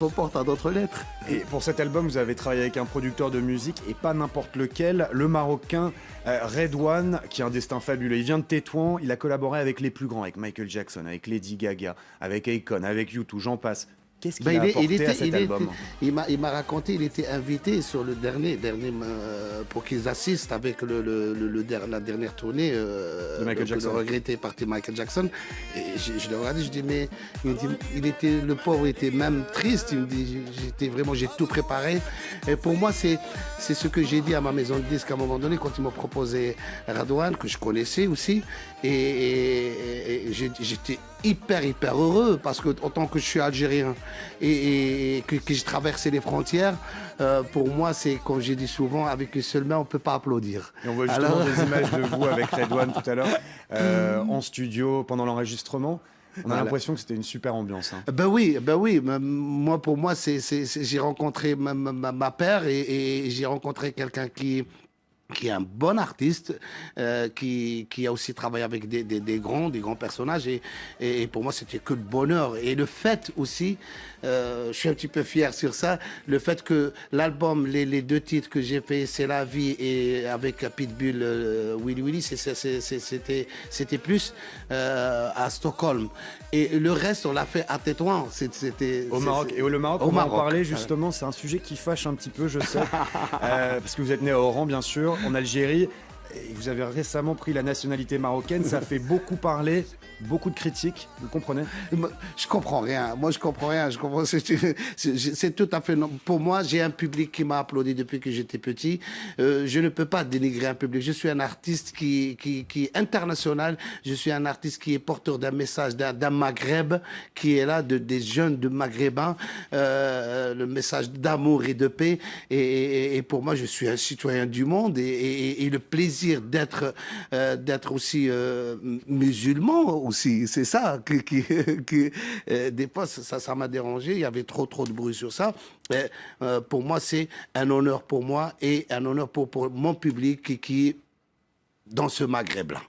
Reporte à d'autres lettres. Et pour cet album, vous avez travaillé avec un producteur de musique et pas n'importe lequel, le Marocain Redouane, qui a un destin fabuleux. Il vient de Tétouan, il a collaboré avec les plus grands, avec Michael Jackson, avec Lady Gaga, avec Akon, avec U2, j'en passe. Qu'est-ce qu'il a apporté à cet album? Il m'a raconté, il était invité sur le dernier pour qu'ils assistent avec la dernière tournée de Michael Jackson. Le regretté parti Michael Jackson. Et je le regardais, je dis mais le pauvre était même triste. Il me dit j'ai tout préparé. Et pour moi c'est ce que j'ai dit à ma maison de disques à un moment donné quand ils m'ont proposé Redouane, que je connaissais aussi. Et j'étais hyper heureux parce que autant que je suis algérien et que j'ai traversé les frontières, pour moi c'est comme j'ai dit souvent, avec une seule main on peut pas applaudir. Et on voit justement des images de vous avec Redouane tout à l'heure en studio pendant l'enregistrement. On a l'impression que c'était une super ambiance. Hein. Ben oui. Moi, pour moi, j'ai rencontré ma père et j'ai rencontré quelqu'un qui est un bon artiste, qui a aussi travaillé avec des grands personnages. Et pour moi, c'était que le bonheur. Et le fait aussi, je suis un petit peu fier sur ça, le fait que l'album, les deux titres que j'ai fait, C'est la vie et avec Pitbull, Willy Willy, c'était plus à Stockholm. Et le reste, on l'a fait à Tétouan. Au Maroc. Et le Maroc, on va en parler justement, c'est un sujet qui fâche un petit peu, je sais, parce que vous êtes né à Oran, bien sûr, en Algérie, et vous avez récemment pris la nationalité marocaine, ça fait beaucoup parler, beaucoup de critiques, vous comprenez? Je comprends rien, moi je comprends rien, c'est tout à fait... Pour moi, j'ai un public qui m'a applaudi depuis que j'étais petit, je ne peux pas dénigrer un public, je suis un artiste qui est international, je suis un artiste qui est porteur d'un message d'un Maghreb, qui est là, des jeunes de Maghrébins, le message d'amour et de paix, et pour moi je suis un citoyen du monde, et le plaisir d'être aussi musulman aussi, c'est ça des fois ça m'a dérangé, il y avait trop de bruit sur ça. Pour moi c'est un honneur pour moi et un honneur pour mon public qui est dans ce Maghreb là.